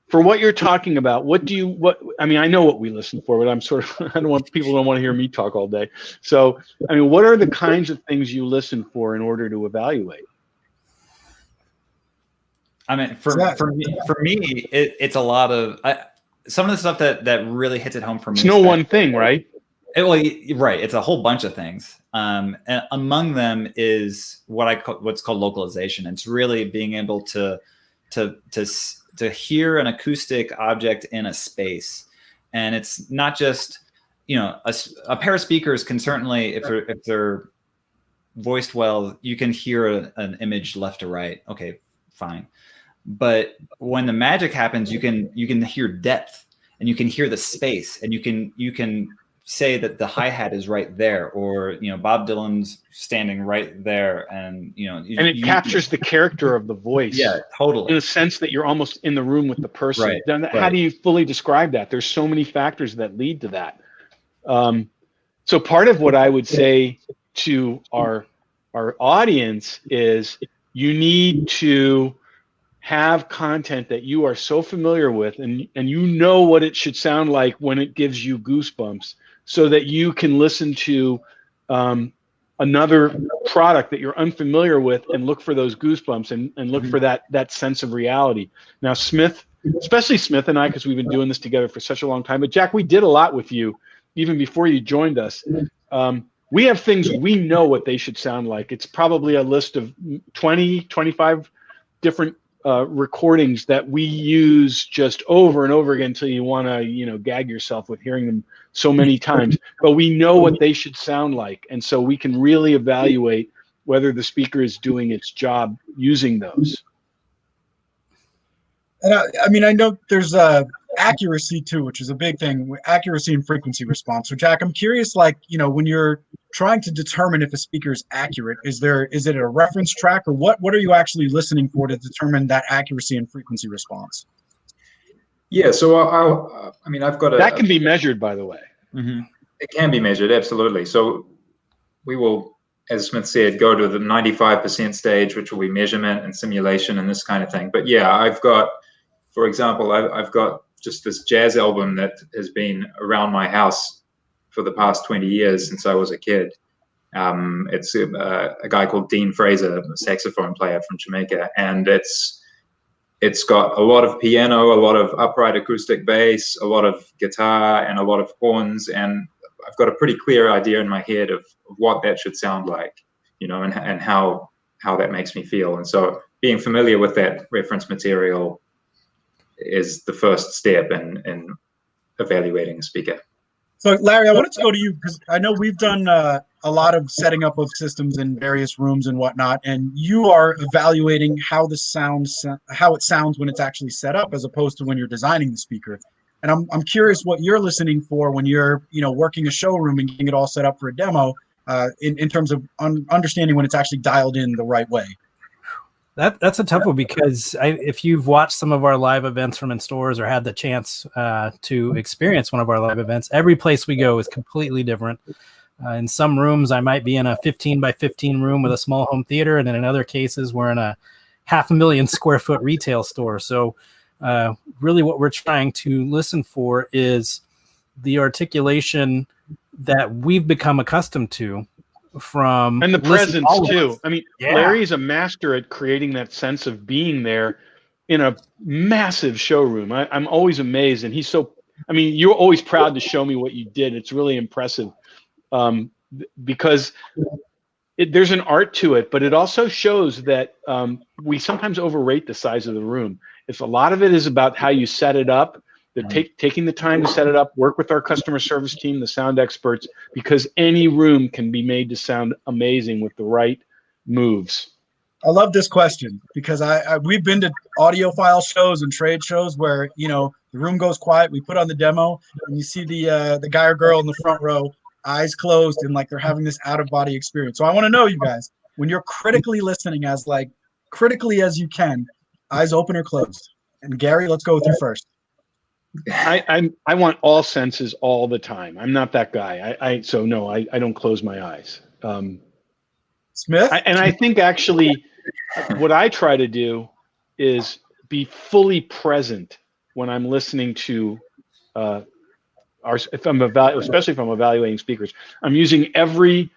for what you're talking about, I mean, I know what we listen for, but I don't want to hear me talk all day. So, I mean, what are the kinds of things you listen for in order to evaluate? I mean, for me, it's a lot of some of the stuff that really hits it home for me. It's no one thing, right? Right. It's a whole bunch of things. And among them is what's called localization. It's really being able to hear an acoustic object in a space. And it's not just, a pair of speakers can certainly, if they're voiced well, you can hear an image left to right. Okay, fine. But when the magic happens, you can hear depth, and you can hear the space, and you can say that the hi-hat is right there, or Bob Dylan's standing right there, and it captures the character of the voice. Yeah, totally. In a sense that you're almost in the room with the person. Right. Then how do you fully describe that? There's so many factors that lead to that. So part of what I would say to our audience is you need to have content that you are so familiar with, and what it should sound like when it gives you goosebumps, so that you can listen to another product that you're unfamiliar with and look for those goosebumps and look for that sense of reality. Now, especially Smith and I, because we've been doing this together for such a long time, but Jack, we did a lot with you even before you joined us. We have things we know what they should sound like. It's probably a list of 20, 25 different recordings that we use just over and over again until you want to, gag yourself with hearing them so many times. But we know what they should sound like, and so we can really evaluate whether the speaker is doing its job using those. And I know there's accuracy too, which is a big thing. Accuracy and frequency response. So, Jack, I'm curious, when you're trying to determine if a speaker is accurate, is it a reference track, or what are you actually listening for to determine that accuracy and frequency response? Yeah, so I've got that can be measured, by the way. Mm-hmm. It can be measured, absolutely. So we will, as Smith said, go to the 95% stage, which will be measurement and simulation and this kind of thing. But yeah, I've got, for example, I've got just this jazz album that has been around my house for the past 20 years since I was a kid. It's a guy called Dean Fraser, a saxophone player from Jamaica, and it's got a lot of piano, a lot of upright acoustic bass, a lot of guitar, and a lot of horns, and I've got a pretty clear idea in my head of what that should sound like, and how that makes me feel. And so being familiar with that reference material is the first step in evaluating a speaker. So, Larry, I wanted to go to you because I know we've done a lot of setting up of systems in various rooms and whatnot, and you are evaluating how it sounds when it's actually set up, as opposed to when you're designing the speaker. And I'm curious what you're listening for when you're working a showroom and getting it all set up for a demo, in terms of understanding when it's actually dialed in the right way. That's a tough one, because if you've watched some of our live events from in stores or had the chance to experience one of our live events, every place we go is completely different. In some rooms, I might be in a 15 by 15 room with a small home theater, and then in other cases, we're in a 500,000 square foot retail store. So really what we're trying to listen for is the articulation that we've become accustomed to from, and the presence too. Yeah. Larry's a master at creating that sense of being there in a massive showroom. I'm always amazed, and you're always proud to show me what you did. It's really impressive, because there's an art to it, but it also shows that we sometimes overrate the size of the room. If a lot of it is about how you set it up, taking the time to set it up, work with our customer service team, the sound experts, because any room can be made to sound amazing with the right moves. I love this question because we've been to audiophile shows and trade shows where the room goes quiet. We put on the demo, and you see the guy or girl in the front row, eyes closed, and they're having this out of body experience. So I want to know, you guys, when you're critically listening, as critically as you can, eyes open or closed. And Gary, let's go with you first. I want all senses all the time. I'm not that guy. I don't close my eyes. Smith? I think actually what I try to do is be fully present when I'm listening to especially if I'm evaluating speakers. I'm using every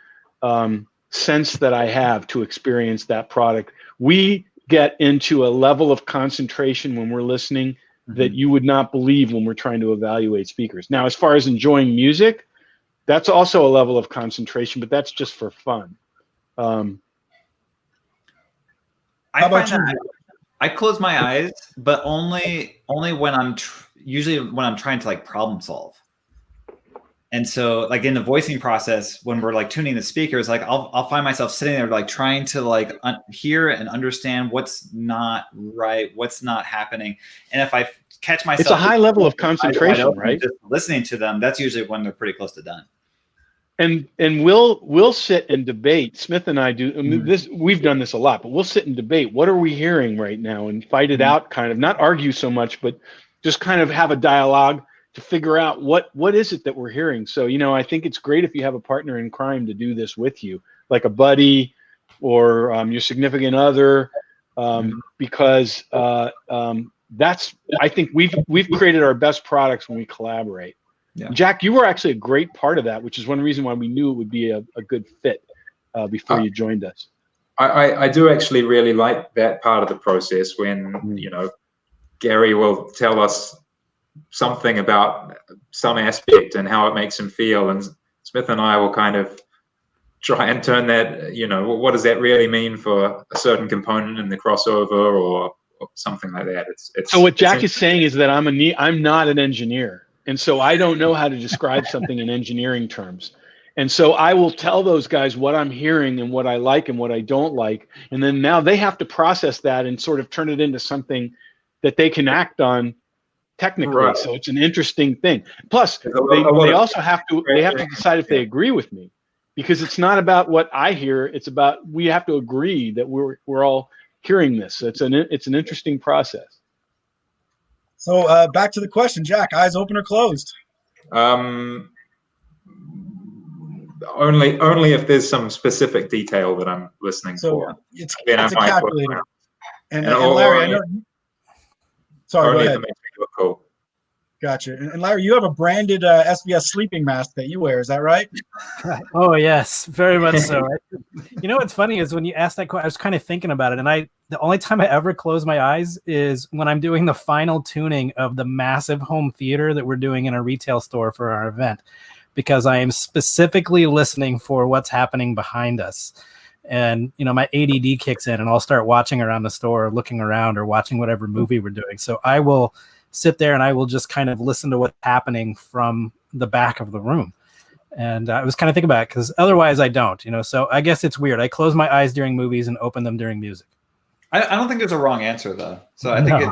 sense that I have to experience that product. We get into a level of concentration when we're listening that you would not believe when we're trying to evaluate speakers. Now, as far as enjoying music, that's also a level of concentration, but that's just for fun. I find that I close my eyes, but only when I'm usually when I'm trying to problem solve. And so in the voicing process, when we're tuning the speakers, I'll find myself sitting there trying to hear and understand what's not right, what's not happening. And if I catch myself, it's a high level of concentration, right? Just listening to them, that's usually when they're pretty close to done. And we'll sit and debate. Smith and I do this. We've done this a lot, but we'll sit and debate. What are we hearing right now, and fight it out? Kind of not argue so much, but just kind of have a dialogue to figure out what is it that we're hearing. So I think it's great if you have a partner in crime to do this with you, like a buddy or your significant other, because that's, I think we've created our best products when we collaborate. Yeah. Jack, you were actually a great part of that, which is one reason why we knew it would be a good fit before you joined us. I do actually really like that part of the process when, Gary will tell us something about some aspect and how it makes him feel. And Smith and I will kind of try and turn that, what does that really mean for a certain component in the crossover or something like that. It's so what Jack is saying is that I'm not an engineer, and so I don't know how to describe something in engineering terms. And so I will tell those guys what I'm hearing and what I like and what I don't like. And then now they have to process that and sort of turn it into something that they can act on technically. Right. So it's an interesting thing. Plus, they also have to decide if they agree with me, because it's not about what I hear. It's about, we have to agree that we're all hearing this. It's an interesting process. So back to the question, Jack, eyes open or closed? Only if there's some specific detail that I'm listening for. It's a calculator. And Larry, I know. Sorry, go ahead. Cool. Gotcha. And Larry, you have a branded SVS sleeping mask that you wear. Is that right? Oh yes, very much so. You know what's funny is when you asked that question, I was kind of thinking about it, and the only time I ever close my eyes is when I'm doing the final tuning of the massive home theater that we're doing in a retail store for our event, because I am specifically listening for what's happening behind us. And, my ADD kicks in and I'll start watching around the store, or looking around, or watching whatever movie we're doing. So I will sit there and I will just kind of listen to what's happening from the back of the room. And I was kind of thinking about it, because otherwise I don't, so I guess it's weird. I close my eyes during movies and open them during music. I don't think there's a wrong answer though. So I think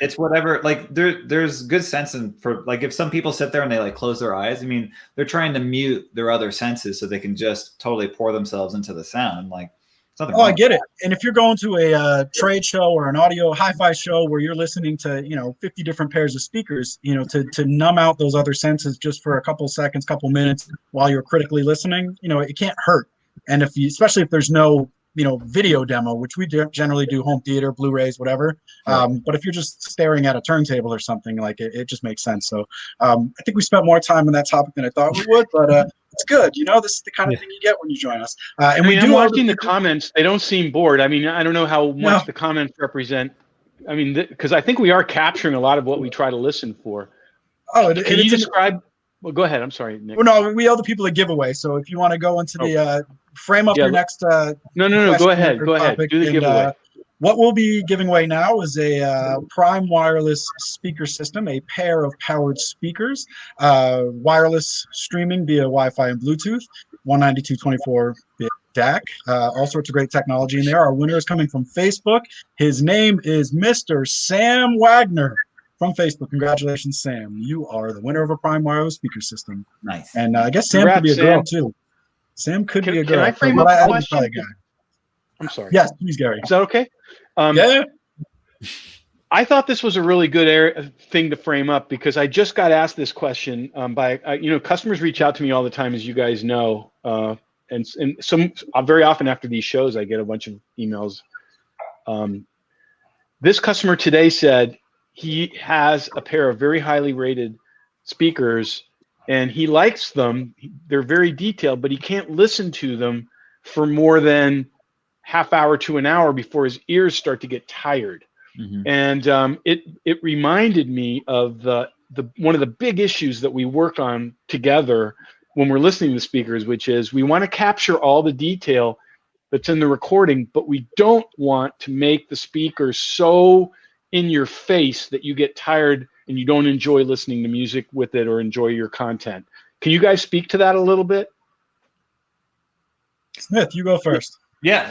it's whatever. Like there's good sense in for, like, if some people sit there and they like close their eyes, I mean, they're trying to mute their other senses so they can just totally pour themselves into the sound. And like, it's nothing wrong. I get it. And if you're going to a trade show or an audio hi-fi show where you're listening to 50 different pairs of speakers, to numb out those other senses just for a couple seconds, couple minutes while you're critically listening, it can't hurt. And especially if there's no video demo, which we generally do home theater, Blu-rays, whatever. Right. But if you're just staring at a turntable or something, like it just makes sense. So I think we spent more time on that topic than I thought we would, but it's good. This is the kind of thing you get when you join us. And I'm watching the comments. They don't seem bored. I mean, I don't know how much the comments represent. I mean, because I think we are capturing a lot of what we try to listen for. Can you describe? Well, go ahead. I'm sorry, Nick. Well, no, we owe the people a giveaway. So if you want to go into the frame up your next no, go ahead. Go ahead. Do the giveaway. What we'll be giving away now is a Prime wireless speaker system, a pair of powered speakers, wireless streaming via Wi-Fi and Bluetooth, 192.24-bit DAC, all sorts of great technology in there. Our winner is coming from Facebook. His name is Mr. Sam Wagner. From Facebook. Congratulations, Sam. You are the winner of a Prime wireless speaker system. Nice. And I guess Sam could be a girl, too. Sam could be a girl. Can I frame up a question? I'm sorry. Yes, please, Gary. Is that okay? Yeah. I thought this was a really good thing to frame up, because I just got asked this question by, customers reach out to me all the time, as you guys know. And some very often after these shows, I get a bunch of emails. This customer today said, he has a pair of very highly rated speakers and he likes them. They're very detailed, but he can't listen to them for more than half hour to an hour before his ears start to get tired. Mm-hmm. And it reminded me of the one of the big issues that we work on together when we're listening to speakers, which is we want to capture all the detail that's in the recording, but we don't want to make the speaker so in your face that you get tired and you don't enjoy listening to music with it or enjoy your content. Can you guys speak to that a little bit? Smith, you go first. Yeah,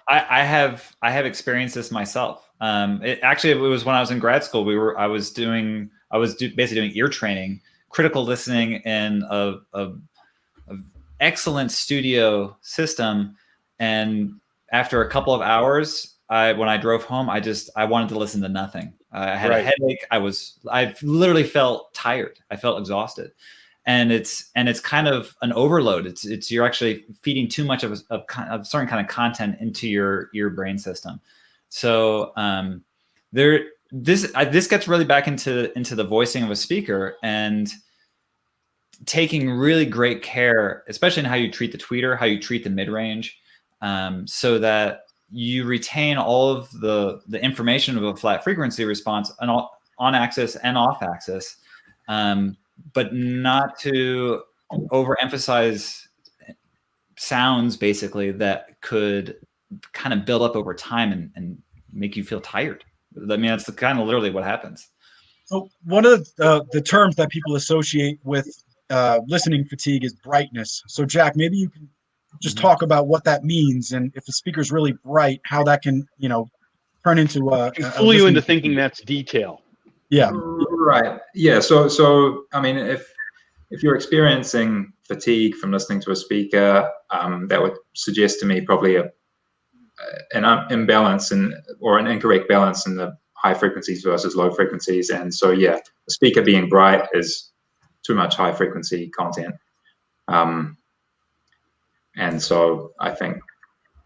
I have experienced this myself. It was when I was in grad school. I was basically doing ear training, critical listening in a excellent studio system. And after a couple of hours, when I drove home, I wanted to listen to nothing. I had a headache. I literally felt tired. I felt exhausted, and it's kind of an overload. It's you're actually feeding too much of a certain kind of content into your brain system. So this gets really back into the voicing of a speaker and taking really great care, especially in how you treat the tweeter, how you treat the mid range, so that you retain all of the information of a flat frequency response on axis and off axis, but not to overemphasize sounds basically that could kind of build up over time and make you feel tired. I mean, that's kind of literally what happens. So one of the terms that people associate with listening fatigue is brightness. So Jack, maybe you can just talk about what that means, and if the speaker's really bright, how that can, turn into fool you into thinking that's detail. Yeah. Right. Yeah. So I mean, if you're experiencing fatigue from listening to a speaker, that would suggest to me probably an imbalance or an incorrect balance in the high frequencies versus low frequencies. And so, yeah, the speaker being bright is too much high frequency content. And so I think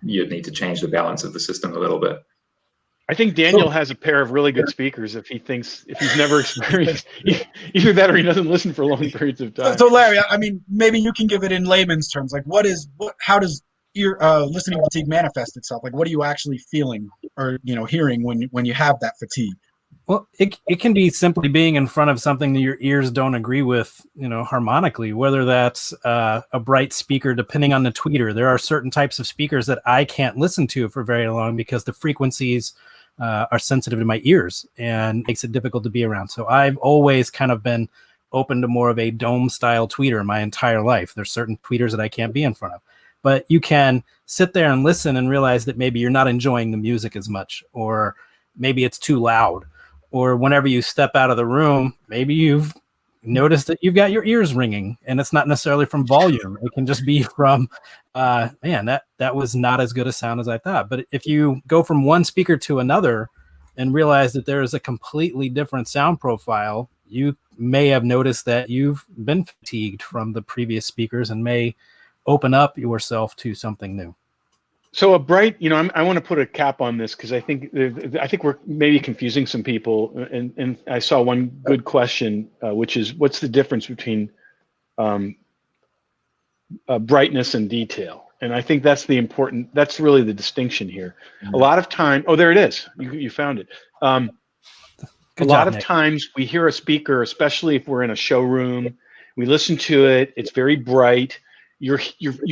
you'd need to change the balance of the system a little bit. I think Daniel has a pair of really good speakers if he's never experienced either that or he doesn't listen for long periods of time. So Larry, I mean, maybe you can give it in layman's terms. Like how does ear listening fatigue manifest itself? Like what are you actually feeling or hearing when you have that fatigue? Well, it can be simply being in front of something that your ears don't agree with, harmonically, whether that's a bright speaker, depending on the tweeter. There are certain types of speakers that I can't listen to for very long because the frequencies are sensitive to my ears and makes it difficult to be around. So I've always kind of been open to more of a dome style tweeter my entire life. There's certain tweeters that I can't be in front of. But you can sit there and listen and realize that maybe you're not enjoying the music as much, or maybe it's too loud. Or whenever you step out of the room, maybe you've noticed that you've got your ears ringing, and it's not necessarily from volume. It can just be from, man, that was not as good a sound as I thought. But if you go from one speaker to another and realize that there is a completely different sound profile, you may have noticed that you've been fatigued from the previous speakers and may open up yourself to something new. So a bright, I want to put a cap on this because I think we're maybe confusing some people. And I saw one good question, which is, what's the difference between brightness and detail? And I think that's really the distinction here. Mm-hmm. A lot of time, there it is. You found it. A lot of times we hear a speaker, especially if we're in a showroom, we listen to it. It's very bright. You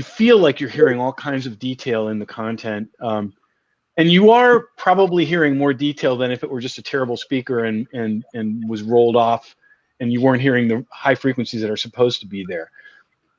feel like you're hearing all kinds of detail in the content, and you are probably hearing more detail than if it were just a terrible speaker and was rolled off, and you weren't hearing the high frequencies that are supposed to be there.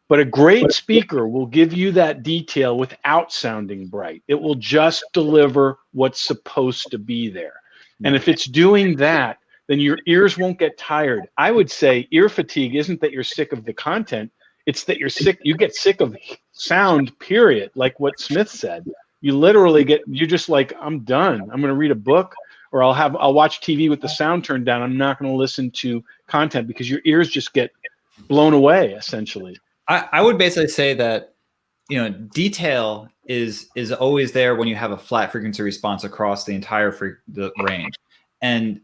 But a great speaker will give you that detail without sounding bright. It will just deliver what's supposed to be there, and if it's doing that, then your ears won't get tired. I would say ear fatigue isn't that you're sick of the content. It's that you get sick of sound, period. Like what Smith said, you're just like, I'm done. I'm going to read a book, or I'll watch TV with the sound turned down. I'm not going to listen to content because your ears just get blown away, essentially. I would basically say that, detail is always there when you have a flat frequency response across the entire the range. And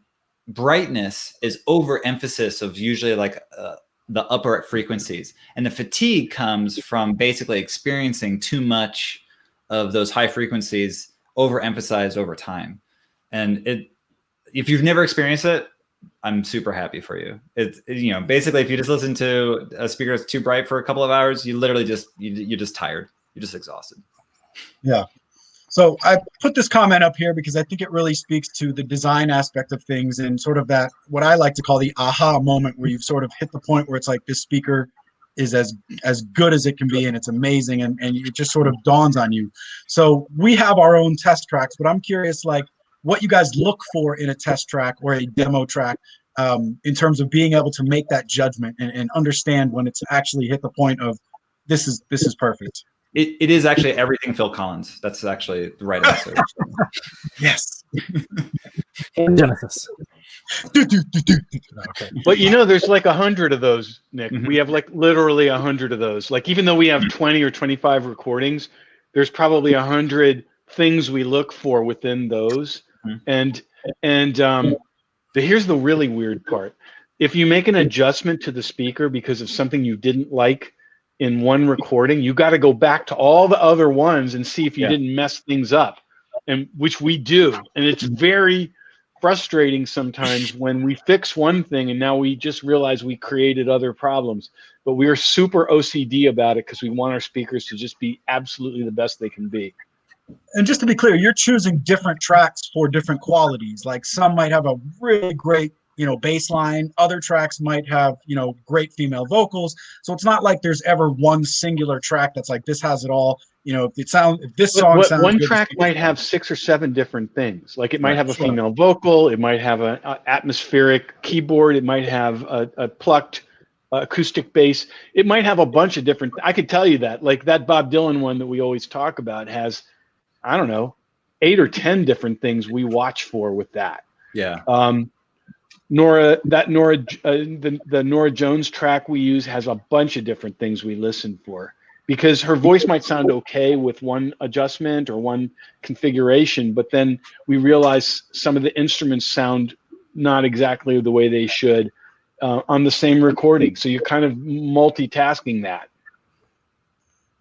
brightness is overemphasis of usually like the upper frequencies, and the fatigue comes from basically experiencing too much of those high frequencies overemphasized over time. And if you've never experienced it, I'm super happy for you. It's basically if you just listen to a speaker that's too bright for a couple of hours, you literally you're just tired, you're just exhausted. Yeah. So I put this comment up here because I think it really speaks to the design aspect of things and sort of that, what I like to call the aha moment, where you've sort of hit the point where it's like, this speaker is as good as it can be, and it's amazing, and it just sort of dawns on you. So we have our own test tracks, but I'm curious, like, what you guys look for in a test track or a demo track in terms of being able to make that judgment and understand when it's actually hit the point of this is perfect. It is actually everything Phil Collins. That's actually the right answer. Yes. In Genesis. Okay. But there's like 100 of those, Nick. Mm-hmm. We have like literally 100 of those. Like, even though we have 20 or 25 recordings, there's probably 100 things we look for within those. Mm-hmm. And here's the really weird part. If you make an adjustment to the speaker because of something you didn't like in one recording, you got to go back to all the other ones and see if you didn't mess things up, and which we do. And it's very frustrating sometimes when we fix one thing and now we just realize we created other problems. But we are super OCD about it because we want our speakers to just be absolutely the best they can be. And just to be clear, you're choosing different tracks for different qualities. Like some might have a really great, bass line. Other tracks might have, great female vocals. So it's not like there's ever one singular track that's like, this has it all. If this song sounds one good, track might have 6 or 7 different things. Like it might have a sure. female vocal, it might have an atmospheric keyboard, it might have a plucked acoustic bass. It might have a bunch of different. I could tell you that. Like that Bob Dylan one that we always talk about has, I don't know, 8 or 10 different things we watch for with that. Yeah. The Nora Jones track we use has a bunch of different things we listen for, because her voice might sound okay with one adjustment or one configuration, but then we realize some of the instruments sound not exactly the way they should on the same recording. So you're kind of multitasking that.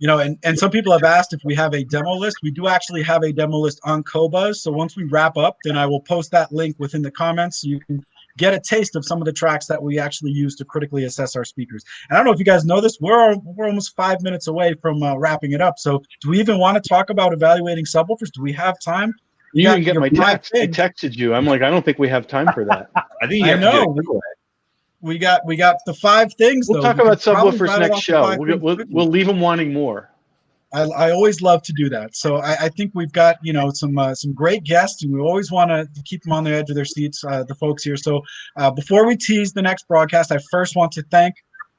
And some people have asked if we have a demo list. We do actually have a demo list on Qobuz. So once we wrap up, then I will post that link within the comments so you can get a taste of some of the tracks that we actually use to critically assess our speakers. And I don't know if you guys know this, we're almost 5 minutes away from wrapping it up. So do we even want to talk about evaluating subwoofers? Do we have time? You didn't get my text. I texted you. I'm like, I don't think we have time for that. I think you have to do it. We got the 5 things. We'll talk about subwoofers next show. We'll leave them wanting more. I always love to do that. So I think we've got some great guests, and we always want to keep them on the edge of their seats, the folks here. So before we tease the next broadcast, I first want to thank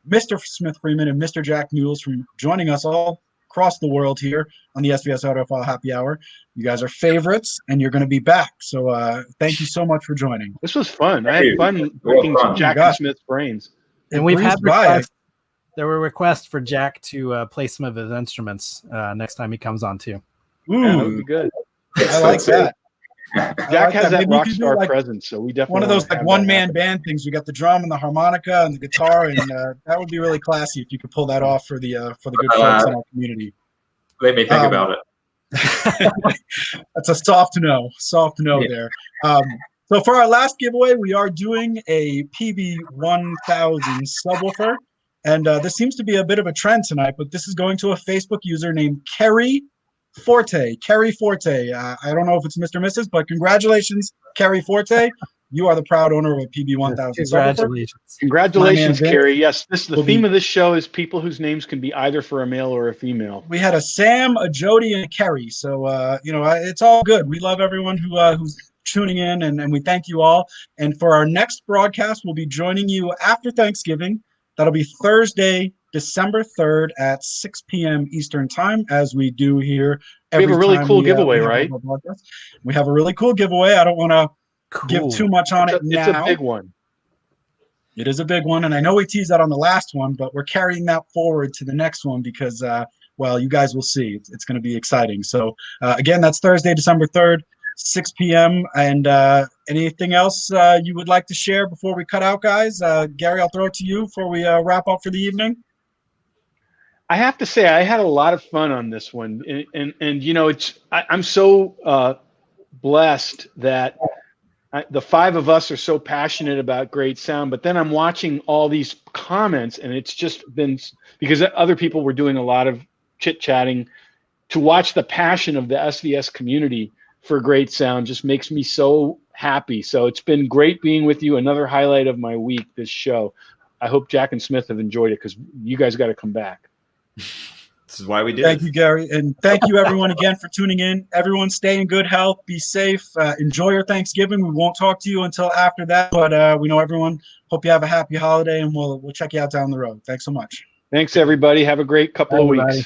Mr. Smith Freeman and Mr. Jack Mules for joining us all across the world here on the SVS Audiophile Happy Hour. You guys are favorites, and you're going to be back. So thank you so much for joining. This was fun. I had fun breaking Jack and Smith's brains. And we've had requests. There were requests for Jack to play some of his instruments next time he comes on too. Ooh, yeah, that would be good. I like that. Jack has that rock star presence, so we definitely one of those like one-man band things. We got the drum and the harmonica and the guitar, and that would be really classy if you could pull that off for the good folks in our community. Let me think about it. That's a soft no there. So for our last giveaway, we are doing a PB1000 subwoofer, and this seems to be a bit of a trend tonight, but this is going to a Facebook user named Kerry Forte. Kerry Forte. I don't know if it's Mr. or Mrs., but congratulations, Kerry Forte. You are the proud owner of a PB1000. Congratulations, Kerry. Yes, the theme of this show is people whose names can be either for a male or a female. We had a Sam, a Jody, and a Kerry. So, it's all good. We love everyone who's tuning in, and we thank you all. And for our next broadcast, we'll be joining you after Thanksgiving. That'll be Thursday, December 3rd at 6 p.m. Eastern time, as we do here every time. We have a really cool giveaway, right? We have a really cool giveaway. I don't want to give too much on it now. It's a big one. It is a big one, and I know we teased that on the last one, but we're carrying that forward to the next one because, you guys will see. It's going to be exciting. So, again, that's Thursday, December 3rd, 6 p.m. And anything else you would like to share before we cut out, guys? Gary, I'll throw it to you before we wrap up for the evening. I have to say, I had a lot of fun on this one, and I'm so blessed that the 5 of us are so passionate about great sound, but then I'm watching all these comments, and it's just been because other people were doing a lot of chit-chatting. To watch the passion of the SVS community for great sound just makes me so happy. So it's been great being with you. Another highlight of my week, this show. I hope Jack and Smith have enjoyed it because you guys got to come back. This is why we did. Thank you, Gary. And thank you, everyone, again for tuning in. Everyone stay in good health. Be safe. Enjoy your Thanksgiving. We won't talk to you until after that. But we know everyone. Hope you have a happy holiday, and we'll check you out down the road. Thanks so much. Thanks, everybody. Have a great couple of weeks.